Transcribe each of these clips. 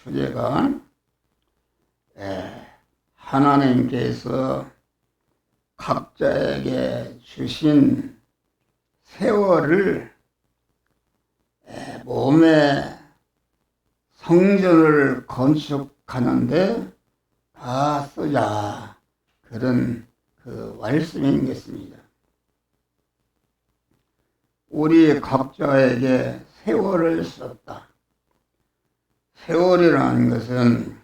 주제가 하나님께서 각자에게 주신 세월을 몸의 성전을 건축하는데 다 쓰자, 그런 그 말씀인 것입니다. 우리 각자에게 세월을 썼다. 세월이라는 것은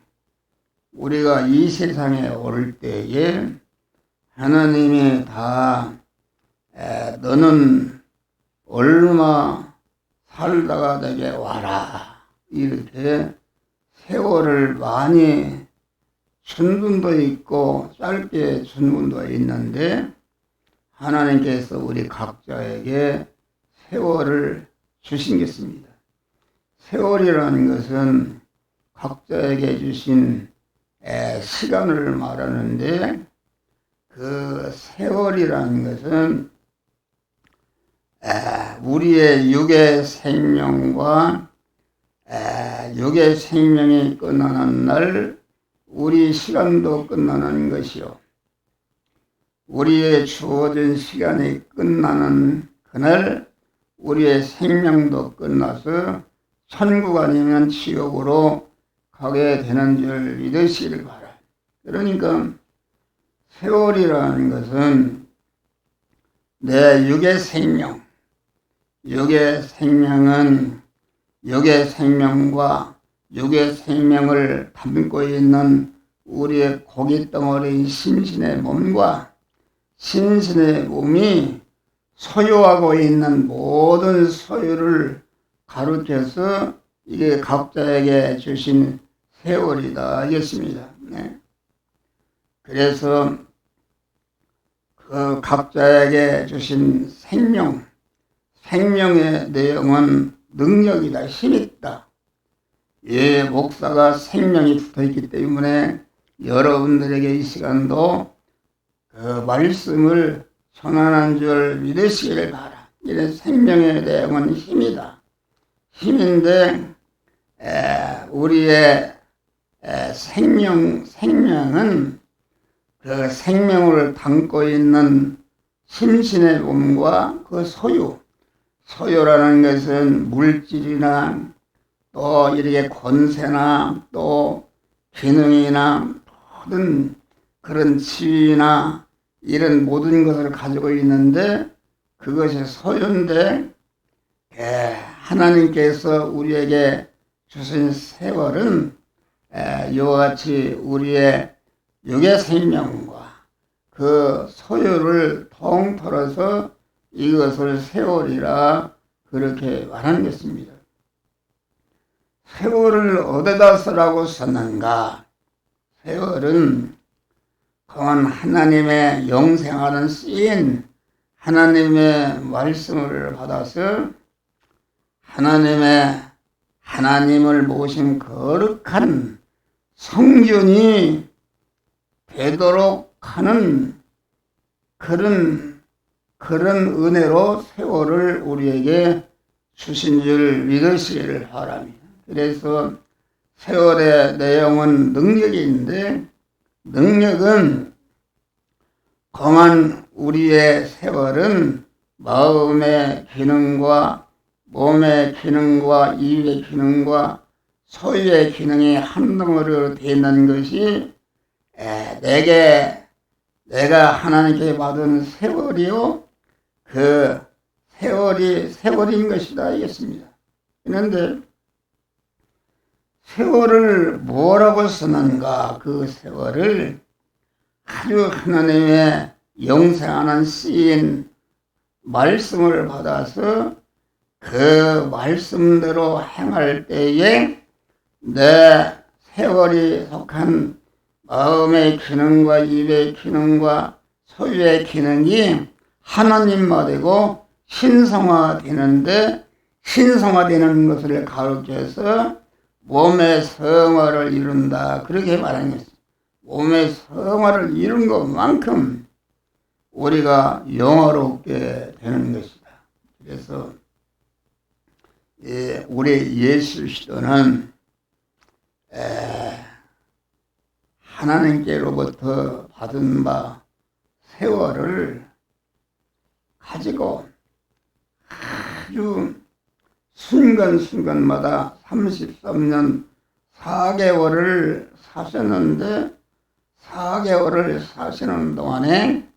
우리가 이 세상에 올 때에 하나님이 다 너는 얼마 살다가 내게 와라, 이렇게 세월을 많이 준 분도 있고 짧게 준 분도 있는데, 하나님께서 우리 각자에게 세월을 주신 것입니다. 세월이라는 것은 각자에게 주신 시간을 말하는데, 그 세월이라는 것은 우리의 육의 생명과 육의 생명이 끝나는 날 우리 시간도 끝나는 것이요, 우리의 주어진 시간이 끝나는 그날 우리의 생명도 끝나서 천국 아니면 지옥으로 가게 되는 줄 믿으시길 바라. 그러니까 세월이라는 것은 내 육의 생명, 육의 생명은 육의 생명과 육의 생명을 담고 있는 우리의 고기 덩어리인 신신의 몸과 신신의 몸이 소유하고 있는 모든 소유를 가르쳐서 이게 각자에게 주신 세월이다, 이것입니다. 그래서 그 각자에게 주신 생명의 내용은 능력이다, 힘있다. 예, 목사가 생명이 붙어있기 때문에 여러분들에게 이 시간도 그 말씀을 전하는 줄 믿으시길 바라. 이런 생명의 내용은 힘이다. 힘인데 우리의 생명은 그 생명을 담고 있는 심신의 몸과 그 소유라는 것은 물질이나 또 이렇게 권세나 또 기능이나 모든 그런 지위나 이런 모든 것을 가지고 있는데, 그것이 소유인데 하나님께서 우리에게 주신 세월은 이와 같이 우리의 육의 생명과 그 소유를 통틀어서 이것을 세월이라 그렇게 말하는 것입니다. 세월을 어디다 쓰라고 썼는가? 세월은 그건 하나님의 영생하는 씨인 하나님의 말씀을 받아서 하나님을 모신 거룩한 성전이 되도록 하는 그런 은혜로 세월을 우리에게 주신 줄 믿으시기를 바랍니다. 그래서 세월의 내용은 능력이 있는데, 능력은 공한 우리의 세월은 마음의 기능과 몸의 기능과 입의 기능과 소유의 기능이 한 덩어리로 되어 있는 것이 내가 하나님께 받은 세월이요, 그 세월인 것이다, 이겠습니다. 그런데 세월을 뭐라고 쓰는가? 그 세월을 아주 하나님의 영생하는 씨인 말씀을 받아서 그 말씀대로 행할 때에 내 세월이 속한 마음의 기능과 입의 기능과 소유의 기능이 하나님만 되고 신성화되는데, 신성화되는 것을 가르쳐서 몸의 성화를 이룬다, 그렇게 말하는 것입니다. 몸의 성화를 이룬 것만큼 우리가 영화롭게 되는 것이다. 그래서 우리 예수 시도는 하나님께로부터 받은 바 세월을 가지고 아주 순간순간마다 33년 4개월을 사셨는데 4개월을 사시는 동안에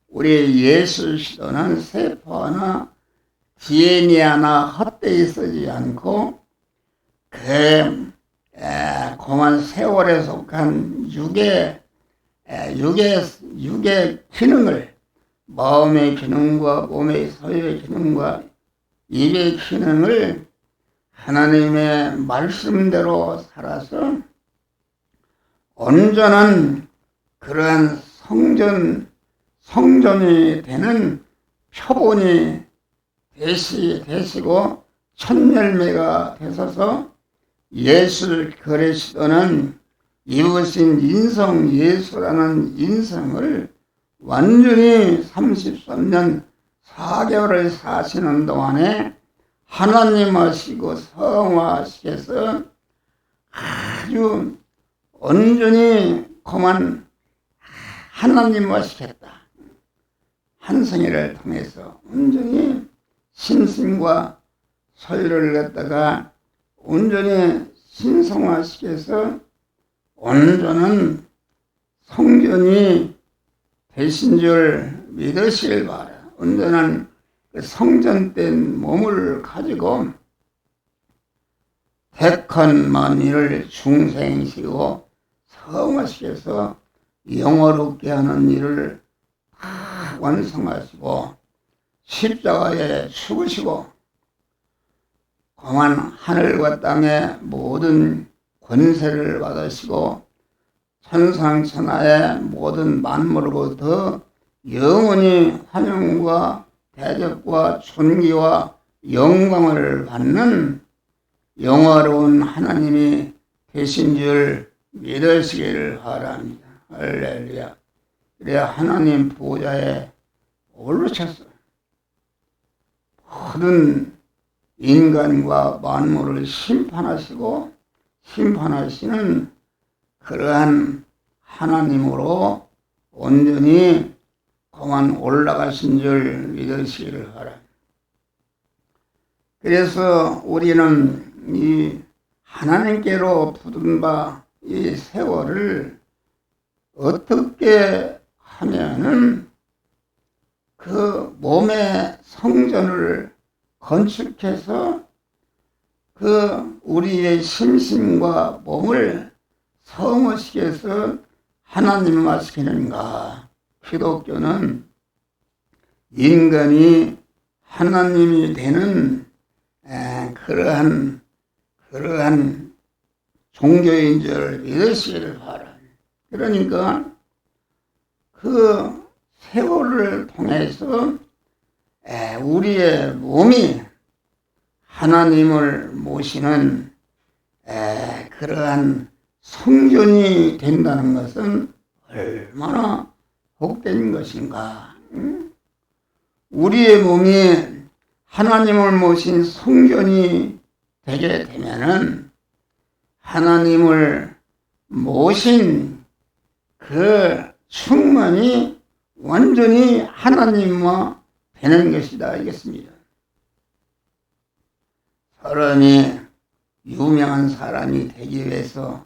우리 예수 시도는 세포 하나 DNA 하나 헛되이 쓰지 않고 그만 세월에 속한 육의 기능을 마음의 기능과 몸의 소유의 기능과 입의 기능을 하나님의 말씀대로 살아서 온전한 그러한 성전이 되는 표본이 되시고 첫 열매가 되셔서 예수 그리스도는 입으신 인성 예수라는 인성을 완전히 33년 4개월을 사시는 동안에 하나님 하시고 성화하시께서 아주 온전히 그만 하나님 하시겠다. 한성이를 통해서 온전히 신심과 소유를 갖다가 온전히 신성화시켜서 온전한 성전이 되신 줄 믿으시길 바라. 온전한 그 성전된 몸을 가지고 택한 만일을 중생시키고 성화시켜서 영화롭게 하는 일을 다 완성하시고 십자가에 죽으시고 그만 하늘과 땅의 모든 권세를 받으시고 천상천하의 모든 만물로부터 영원히 환영과 대접과 존귀와 영광을 받는 영화로운 하나님이 되신 줄 믿으시기를 바랍니다. 할렐루야. 그래야 하나님 보좌에 올라쳤어. 모든 인간과 만물을 심판하시고 심판하시는 그러한 하나님으로 온전히 그만 올라가신 줄 믿으시기를 바랍니다. 그래서 우리는 이 하나님께로 부른 바 이 세월을 어떻게 하면은 그 몸의 성전을 건축해서 그 우리의 심신과 몸을 성화시켜서 하나님을 시키는가? 기독교는 인간이 하나님이 되는 그러한 종교인 줄 믿으시기를 바랍니다. 그러니까 그 세월을 통해서 우리의 몸이 하나님을 모시는 그러한 성전이 된다는 것은 얼마나 복된 것인가. 우리의 몸이 하나님을 모신 성전이 되게 되면은 하나님을 모신 그 충만이 완전히 하나님과 되는 것이다 이겠습니다. 사람이 유명한 사람이 되기 위해서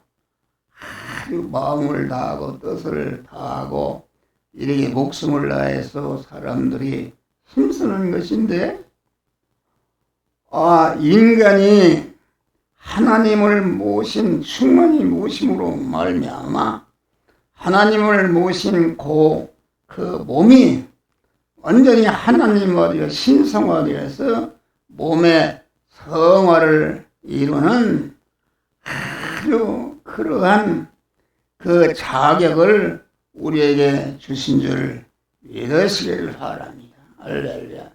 아주 마음을 다하고 뜻을 다하고 이렇게 목숨을 다해서 사람들이 힘쓰는 것인데 인간이 하나님을 모신 충만히 모심으로 말미암아 하나님을 모신 그 몸이 완전히 하나님으로 신성화되어서 몸의 성화를 이루는 아주 그러한 그 자격을 우리에게 주신 줄 믿으시기를 바랍니다. 할렐루야.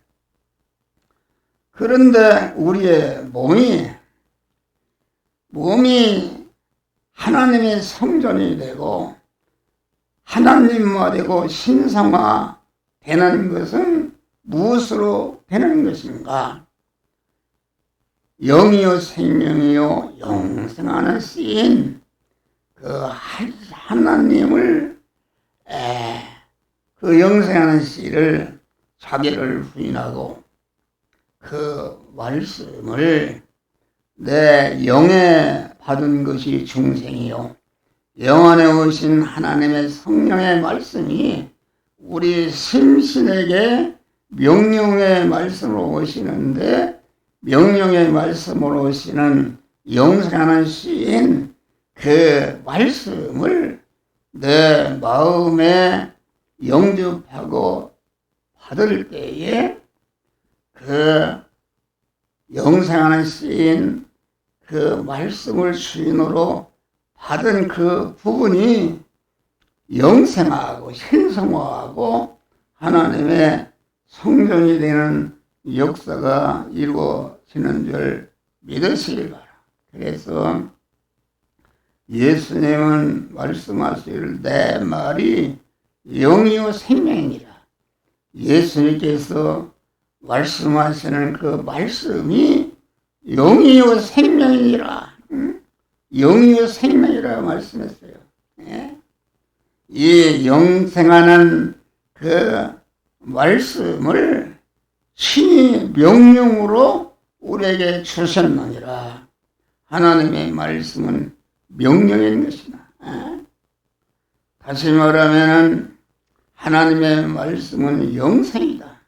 그런데 우리의 몸이 하나님의 성전이 되고 하나님화 되고 신성화 되는 것은 무엇으로 되는 것인가? 영이요 생명이요 영생하는 씨인 하나님을 그 영생하는 씨를 자기를 부인하고 그 말씀을 내 영에 받은 것이 중생이요 영안에 오신 하나님의 성령의 말씀이 우리 심신에게 명령의 말씀으로 오시는데 명령의 말씀으로 오시는 영생하는 씨인 그 말씀을 내 마음에 영접하고 받을 때에 그 영생하는 씨인 그 말씀을 주인으로 받은 그 부분이 영생하고 신성화하고 하나님의 성전이 되는 역사가 이루어지는 줄 믿으시길 바라. 그래서 예수님은 말씀하실 내 말이 영이요 생명이니라. 예수님께서 말씀하시는 그 말씀이 영이요 생명이니라. 영이요 생명이라 말씀했어요. 이 영생하는 그 말씀을 신이 명령으로 우리에게 주셨느니라. 하나님의 말씀은 명령인 것이다. 다시 말하면 하나님의 말씀은 영생이다.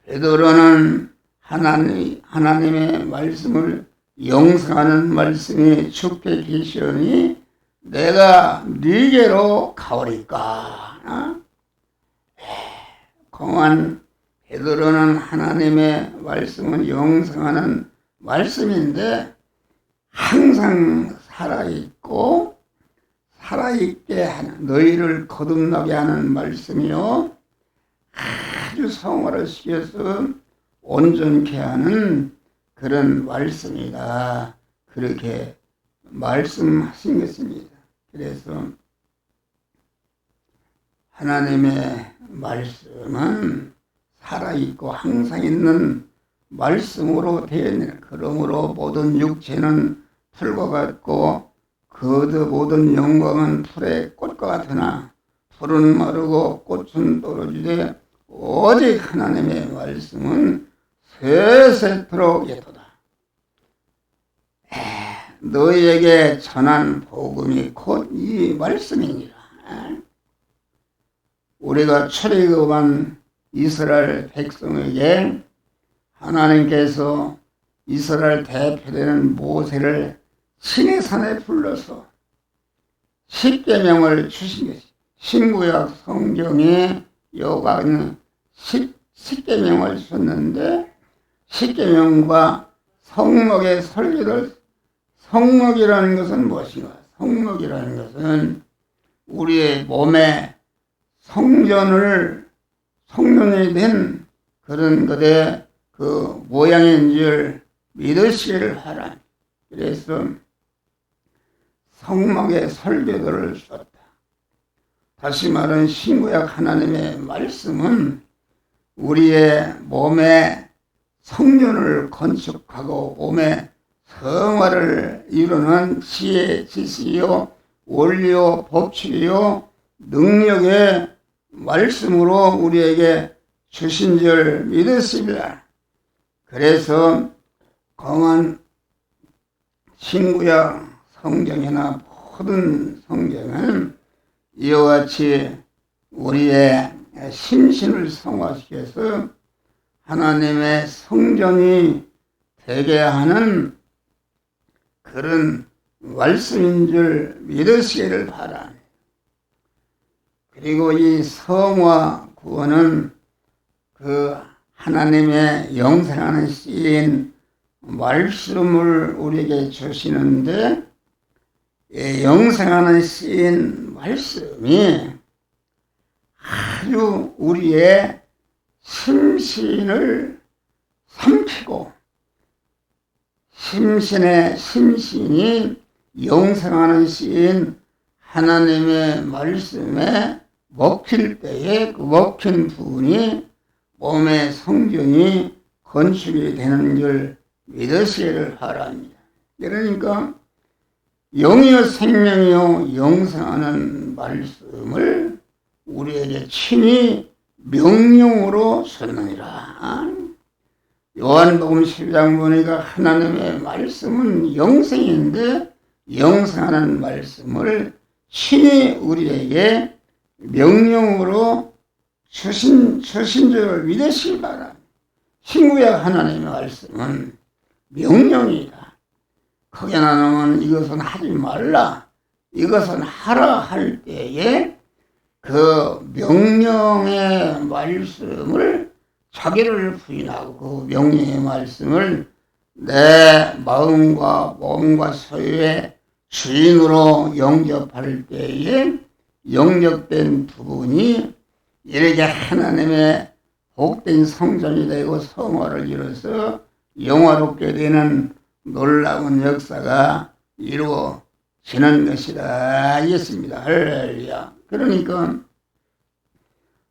베드로는 하나님의 말씀을 영생하는 말씀이 주께 계시오니 내가 네게로 가오리까. 공안 베드로는 하나님의 말씀은 영생하는 말씀인데 항상 살아있고 살아있게 하는 너희를 거듭나게 하는 말씀이요 아주 성화를 시켜서 온전케 하는 그런 말씀이다. 그렇게 말씀하신 것입니다. 그래서 하나님의 말씀은 살아있고 항상 있는 말씀으로 되어 있는, 그러므로 모든 육체는 풀과 같고 그드 모든 영광은 풀의 꽃과 같으나 풀은 마르고 꽃은 떨어지되 오직 하나님의 말씀은 세세토록 예토다. 너희에게 전한 복음이 곧 이 말씀이니라. 우리가 출애굽한 이스라엘 백성에게 하나님께서 이스라엘 대표되는 모세를 시내산에 불러서 십계명을 주신 것이 신구약 성경에 여호와는 십계명을 주셨는데 십계명과 성목의 설교를 성목이라는 것은 무엇인가? 성목이라는 것은 우리의 몸에 성전이 된 그런 것의 그 모양인 줄 믿으시기를 하라. 그래서 성막의 설교들을 썼다. 다시 말하면 신구약 하나님의 말씀은 우리의 몸에 성전을 건축하고 몸에 성화를 이루는 지혜, 지식이요, 원리요, 법칙이요, 능력의 말씀으로 우리에게 주신 줄 믿으십니다. 그래서 공안 신구약 성경이나 모든 성경은 이와 같이 우리의 심신을 성화시켜서 하나님의 성전이 되게 하는 그런 말씀인 줄 믿으시기를 바랍니다. 그리고 이 성화 구원은 그 하나님의 영생하는 씨인 말씀을 우리에게 주시는데 영생하는 씨인 말씀이 아주 우리의 심신을 삼키고 심신이 영생하는 씨인 하나님의 말씀에 먹힐 때에 그 먹힌 부분이 몸의 성전이 건축이 되는 줄 믿으시기를 바랍니다. 그러니까 영이요 생명이요 영생하는 말씀을 우리에게 친히 명령으로 줬느니라. 요한복음 10장 보니까 하나님의 말씀은 영생인데 영생하는 말씀을 친히 우리에게 명령으로 주신 줄 믿으시기 바랍니다. 신구약 하나님의 말씀은 명령이다. 크게 나누면 이것은 하지 말라, 이것은 하라 할 때에 그 명령의 말씀을 자기를 부인하고 그 명령의 말씀을 내 마음과 몸과 소유의 주인으로 영접할 때에 영접된 부분이 이렇게 하나님의 복된 성전이 되고 성화를 이뤄서 영화롭게 되는 놀라운 역사가 이루어지는 것이다 했습니다. 할렐루야. 그러니까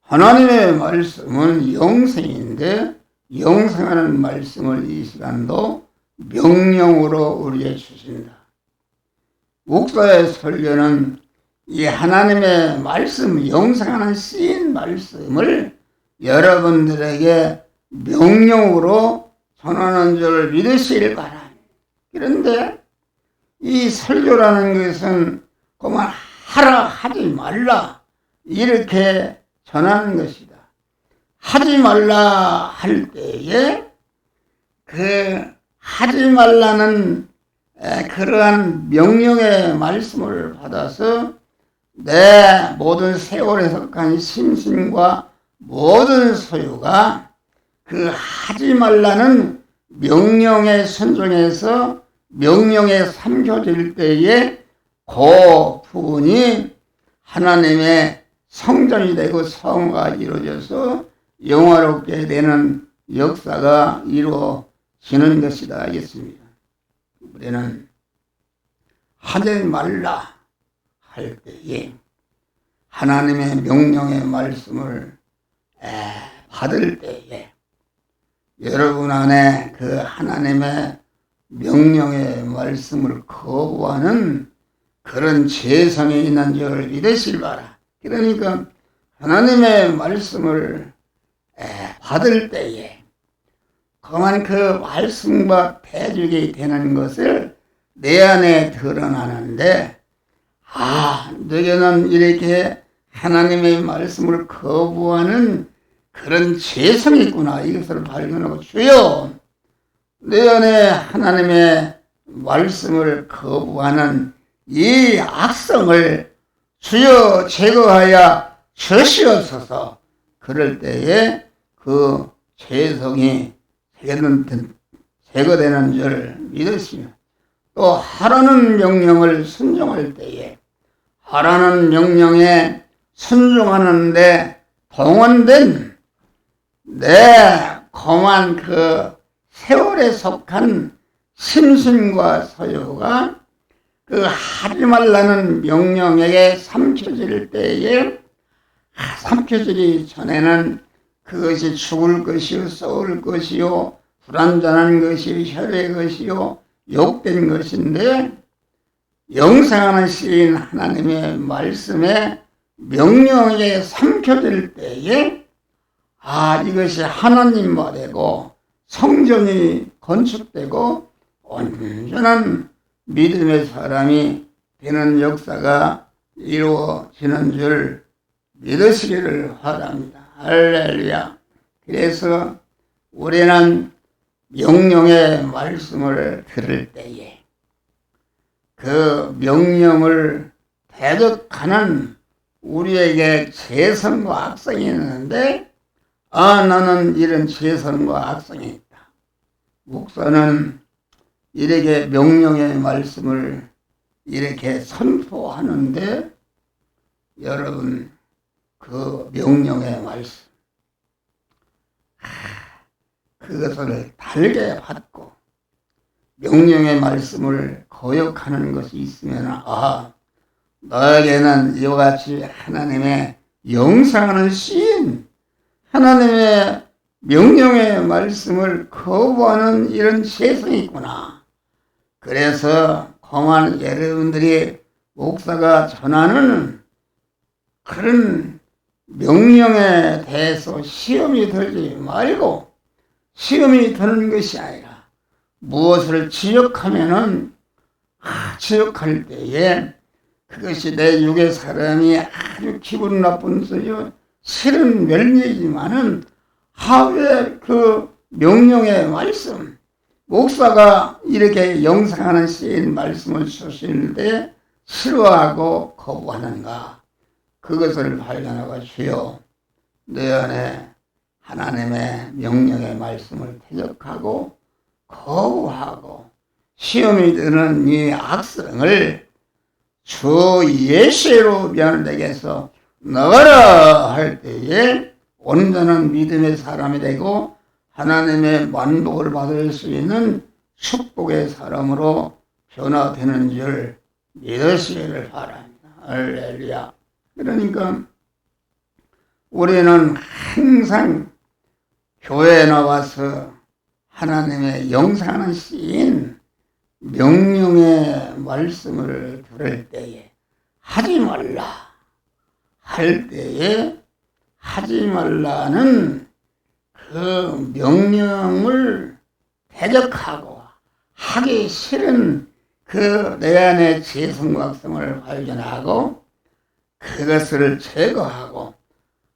하나님의 말씀은 영생인데 영생하는 말씀을 이 시간도 명령으로 우리에게 주신다. 목사의 설교는 이 하나님의 말씀, 영생하는 씨인 말씀을 여러분들에게 명령으로 전하는 줄 믿으시길 바랍니다. 그런데 이 설교라는 것은 그만 하라 하지 말라 이렇게 전하는 것이다. 하지 말라 할 때에 그 하지 말라는 그러한 명령의 말씀을 받아서 내 모든 세월에 속한 심신과 모든 소유가 그 하지 말라는 명령에 순종해서 명령에 삼켜질 때에 그 부분이 하나님의 성전이 되고 성화가 이루어져서 영화롭게 되는 역사가 이루어지는 것이다 하겠습니다. 우리는 하지 말라 할 때에 하나님의 명령의 말씀을 받을 때에 여러분 안에 그 하나님의 명령의 말씀을 거부하는 그런 죄성이 있는 줄 믿으실 바라. 그러니까 하나님의 말씀을 받을 때에 그만 그 말씀과 대적이 되는 것을 내 안에 드러나는데 너희는 이렇게 하나님의 말씀을 거부하는 그런 죄성이 있구나. 이것을 발견하고 주여 내 안에 하나님의 말씀을 거부하는 이 악성을 주여 제거하여 주시옵소서. 그럴 때에 그 죄성이 제거되는 줄 믿으시며 또 하라는 명령을 순종할 때에 하라는 명령에 순종하는데 동원된 내 거만 그 세월에 속한 심신과 소유가 그 하지 말라는 명령에게 삼켜질 때에 삼켜지기 전에는 그것이 죽을 것이요 썩을 것이요 불완전한 것이요 혈의 것이요 욕된 것인데 영생하는 시인 하나님의 말씀에 명령에 삼켜질 때에 이것이 하나님과 되고 성전이 건축되고 온전한 믿음의 사람이 되는 역사가 이루어지는 줄 믿으시기를 바랍니다. 할렐루야. 그래서 우리는 명령의 말씀을 들을 때에 그 명령을 대적하는 우리에게 죄성과 악성이 있는데 나는 이런 죄성과 악성이 있다. 목사는 이렇게 명령의 말씀을 이렇게 선포하는데 여러분 그 명령의 말씀 그것을 달게 받고 명령의 말씀을 거역하는 것이 있으면 너에게는 이와 같이 하나님의 영생하는 시인 하나님의 명령의 말씀을 거부하는 이런 죄성이 있구나. 그래서 그만 여러분들이 목사가 전하는 그런 명령에 대해서 시험이 들지 말고, 시험이 드는 것이 아니라 무엇을 지적하면은 지적할 때에 그것이 내 육의 사람이 아주 기분 나쁜 소리요 실은 멸리지만은 하루의 그 명령의 말씀, 목사가 이렇게 영상하는 시인 말씀을 주실 때 싫어하고 거부하는가, 그것을 발견하고 주여 내 안에 하나님의 명령의 말씀을 대적하고 거부하고 시험이 드는 이 악성을 주 예수로 면대에서 나가라 할 때에 온전한 믿음의 사람이 되고 하나님의 만복을 받을 수 있는 축복의 사람으로 변화되는 줄 믿으시기를 바랍니다. 할렐루야. 그러니까 우리는 항상 교회에 나와서 하나님의 영상하는 시인 명령의 말씀을 들을 때에 하지 말라 할 때에 하지 말라는 그 명령을 대적하고 하기 싫은 그 내 안의 지성각성을 발견하고 그것을 제거하고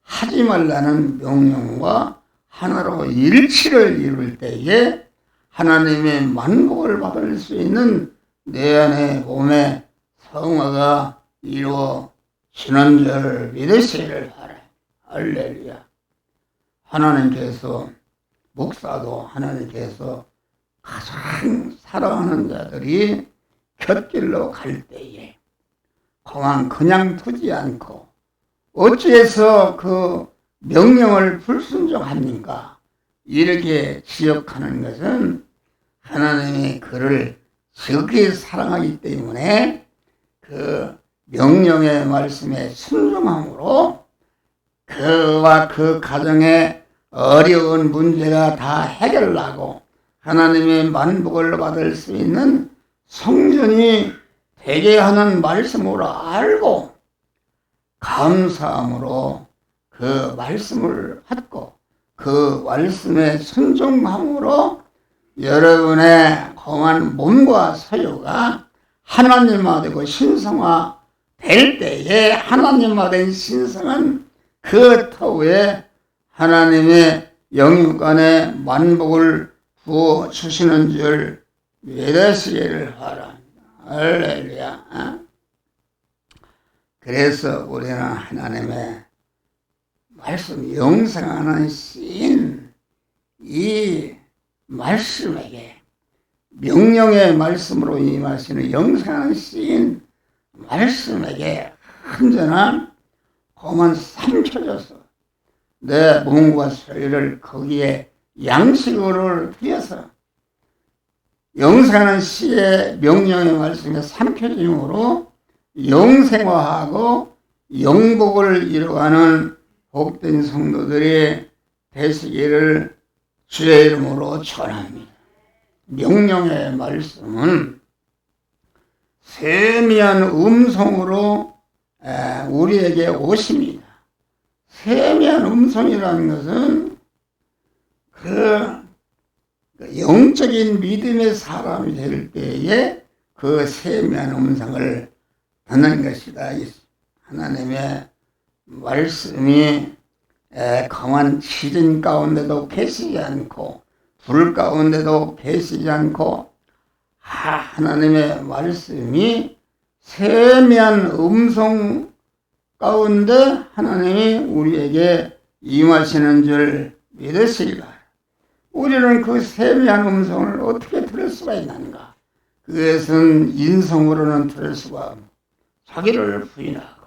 하지 말라는 명령과 하나로 일치를 이룰 때에 하나님의 만복을 받을 수 있는 내 안의 몸의 성화가 이루어지는 줄 믿으시기를 바라요. 할렐루야. 하나님께서, 목사도 하나님께서 가장 사랑하는 자들이 곁길로 갈 때에 그냥 두지 않고 어찌해서 그 명령을 불순종합니까? 이렇게 지적하는 것은 하나님이 그를 지극히 사랑하기 때문에 그 명령의 말씀에 순종함으로 그와 그 가정의 어려운 문제가 다 해결나고 하나님의 만복을 받을 수 있는 성전이 되게 하는 말씀으로 알고 감사함으로 그 말씀을 받고 그 말씀에 순종함으로 여러분의 공한 몸과 소유가 하나님화되고 신성화 될 때에 하나님화된 신성은 그 터에 하나님의 영육간의 만복을 부어 주시는 줄 믿으시기를 바랍니다. 할렐루야. 그래서 우리는 하나님의 말씀 영생하는 시인 이 말씀에게 명령의 말씀으로 임하시는 영생하는 시인 말씀에게 온전한 그만 삼켜져서 내 몸과 소리를 거기에 양식으로 들여서 영생하는 시의 명령의 말씀에 삼켜짐으로 영생화하고 영복을 이루어가는 복된 성도들이 되시기를 주의 이름으로 전합니다. 명령의 말씀은 세미한 음성으로 우리에게 오십니다. 세미한 음성이라는 것은 그 영적인 믿음의 사람이 될 때에 그 세미한 음성을 듣는 것이다. 하나님의 말씀이 강한 시즌 가운데도 계시지 않고 불 가운데도 계시지 않고 하나님의 말씀이 세미한 음성 가운데 하나님이 우리에게 임하시는 줄 믿으시기 바랍니다. 우리는 그 세미한 음성을 어떻게 들을 수가 있는가? 그것은 인성으로는 들을 수가 없고 자기를 부인하고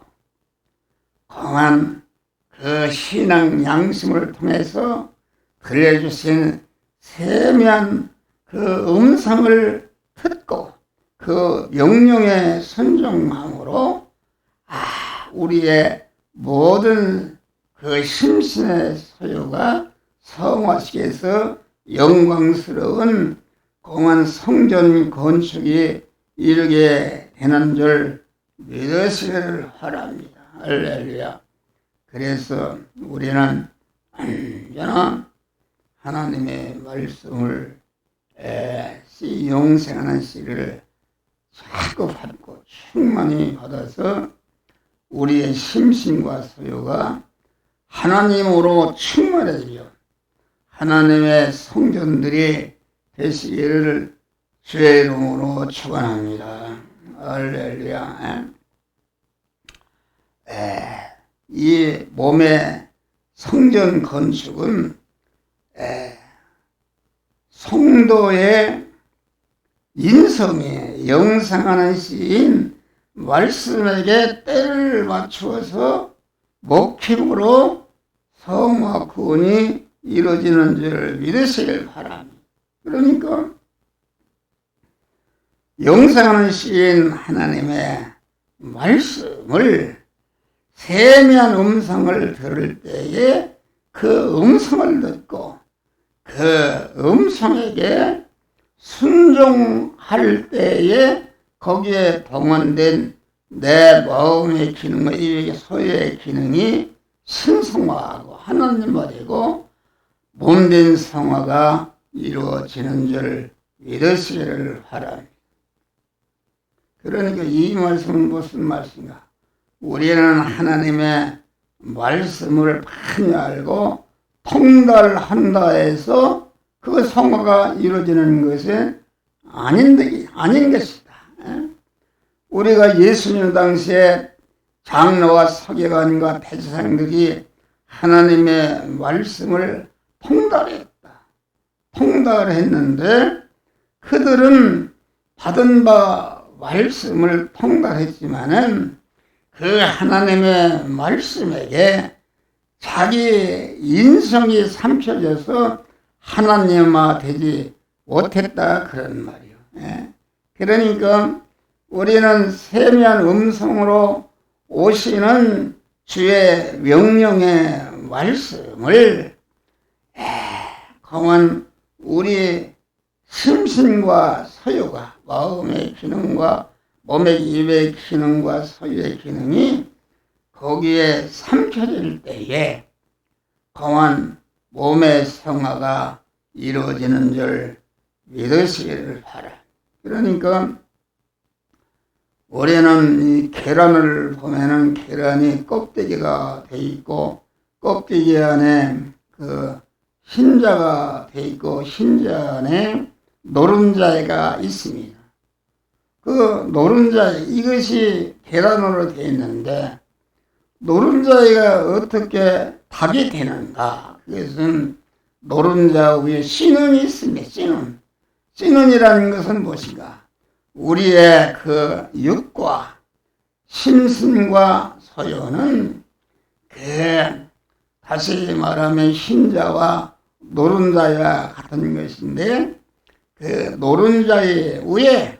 강한 그 신앙 양심을 통해서 들려주신 세미한 그 음성을 듣고 그 명령에 순종함으로 우리의 모든 그 심신의 소유가 성화식에서 영광스러운 공한 성전 건축이 이르게 되는 줄 믿으시기를 바랍니다. 할렐루야. 그래서 우리는 언제나 하나님의 말씀을 영생하는 씨를 자꾸 받고 충만히 받아서 우리의 심신과 소유가 하나님으로 충만해지며 하나님의 성전들이 되시기를 주의 이름으로 축원합니다. 할렐루야. 이 몸의 성전 건축은 성도의 인성에 영상하는 시인 말씀에게 때를 맞추어서 목힘으로 성화 구원이 이루어지는 줄 믿으시길 바랍니다. 그러니까 영상하는 시인 하나님의 말씀을 세미한 음성을 들을 때에 그 음성을 듣고 그 음성에게 순종할 때에 거기에 동원된 내 마음의 기능과 이 소유의 기능이 신성화하고 하나님과 되고 몸된 성화가 이루어지는 줄 믿으시기를 바랍니다. 그러니까 이 말씀은 무슨 말씀인가? 우리는 하나님의 말씀을 많이 알고 통달한다 해서 그 성화가 이루어지는 것은 아닌 것이다. 우리가 예수님 당시에 장로와 서기관과 대제사장들이 하나님의 말씀을 통달했는데 그들은 받은 바 말씀을 통달했지만은 그 하나님의 말씀에게 자기 인성이 삼켜져서 하나님화 되지 못했다 그런 말이요. 그러니까 우리는 세미한 음성으로 오시는 주의 명령의 말씀을 그만 우리 심신과 소유가 마음의 기능과 몸의 입의 기능과 소유의 기능이 거기에 삼켜질 때에 그만 몸의 성화가 이루어지는 줄 믿으시기를 바라. 그러니까 우리는 이 계란을 보면은 계란이 껍데기가 돼 있고 껍데기 안에 그 흰자가 돼 있고 흰자 안에 노른자가 있습니다. 그 노른자 이것이 계란으로 되어 있는데 노른자가 어떻게 닭이 되는가? 그것은 노른자 위에 씨눈이 있습니다. 씨눈이라는 것은 무엇인가? 우리의 그 육과 심신과 소유는 다시 말하면 흰자와 노른자와 같은 것인데 그 노른자의 위에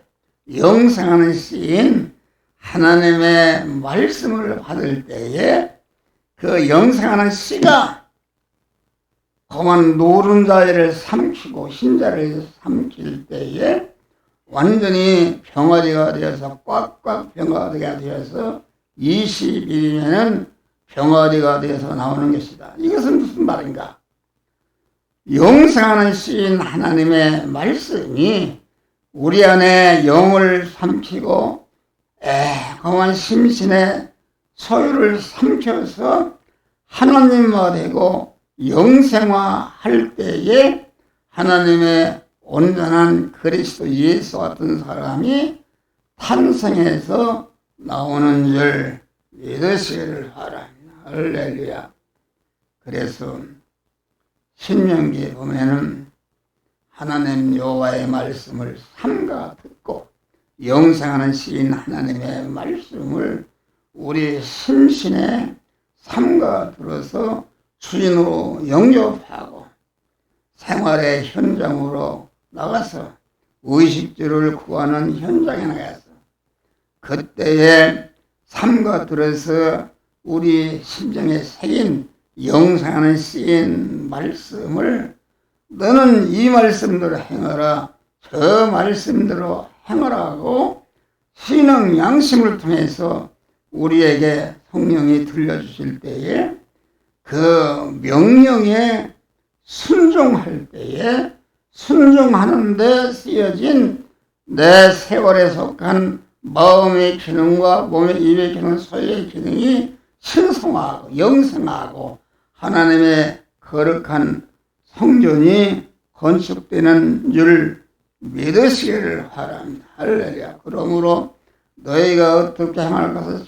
영생하는 씨인 하나님의 말씀을 받을 때에 그 영생하는 씨가 그만 노른자를 삼키고 흰자를 삼킬 때에 완전히 병아리가 되어서 꽉꽉 병아리가 되어서 20일이면은 병아리가 되어서 나오는 것이다. 이것은 무슨 말인가? 영생하는 씨인 하나님의 말씀이 우리 안에 영을 삼키고 그만 심신의 소유를 삼켜서 하나님화 되고 영생화할 때에 하나님의 온전한 그리스도 예수 같은 사람이 탄생해서 나오는 줄 믿으시기를 바랍니다. 할렐루야. 그래서 신명기에 보면은 하나님 여호와의 말씀을 삼가 듣고 영생하는 시인 하나님의 말씀을 우리 심신에 삼가 들어서 주인으로 영접하고 생활의 현장으로 나가서 의식주를 구하는 현장에 나가서 그때에 삼가 들어서 우리 심정에 새긴 영생하는 시인 말씀을 너는 이 말씀대로 행하라 저 말씀대로 행하라 하고 신앙 양심을 통해서 우리에게 성령이 들려주실 때에 그 명령에 순종할 때에 순종하는 데 쓰여진 내 세월에 속한 마음의 기능과 몸의 입의 기능, 소의 기능이 신성하고 영생하고 하나님의 거룩한 성전이 건축되는 줄 믿으시기를 바랍니다. 할렐루야. 그러므로 너희가 어떻게 행할 것을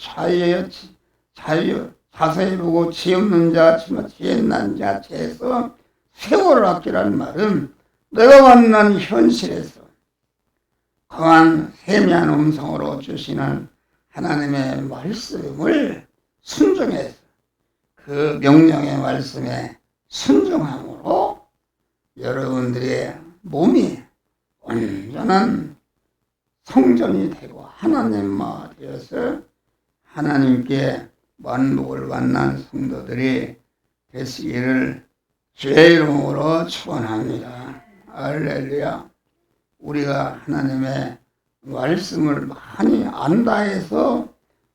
자세히 보고 지혜 없는 자, 지혜 있는 자, 지혜에서 세월을 아끼라는 말은 내가 만난 현실에서 강한 세미한 음성으로 주시는 하나님의 말씀을 순종해서 그 명령의 말씀에 순종함으로 여러분들의 몸이 온전한 성전이 되고 하나님과 되어서 하나님께 만복을 만난 성도들이 되시기를 주의 이름으로 축원합니다. 할렐루야. 우리가 하나님의 말씀을 많이 안다 해서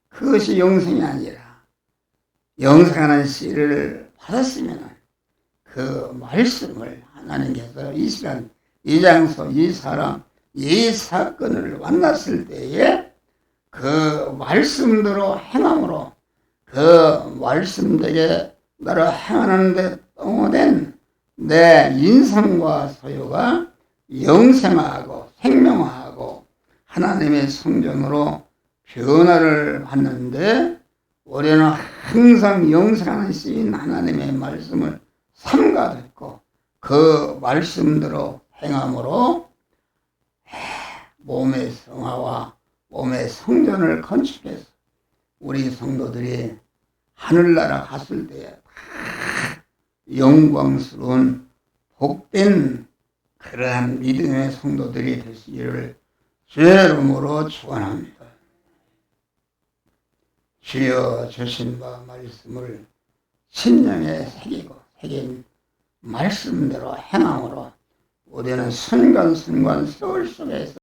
그것이 영생이 아니라 영생하는 씨를 받았으면 그 말씀을 하나님께서 이 시간, 이 장소, 이 사람, 이 사건을 만났을 때에 그 말씀대로 행함으로 그 말씀대로 나를 행하는 데 동원된 내 인성과 소유가 영생하고 생명하고 하나님의 성전으로 변화를 받는데 우리는 항상 영생하는 씨인 하나님의 말씀을 삼가 듣고 그 말씀대로 행함으로 몸의 성화와 몸의 성전을 건축해서 우리 성도들이 하늘나라 갔을 때 영광스러운 복된 그러한 믿음의 성도들이 되시기를 주의 이름으로 축원합니다. 주여 주신 바 말씀을 심령에 새긴 말씀대로 행함으로 우리는 순간순간 세월 속에서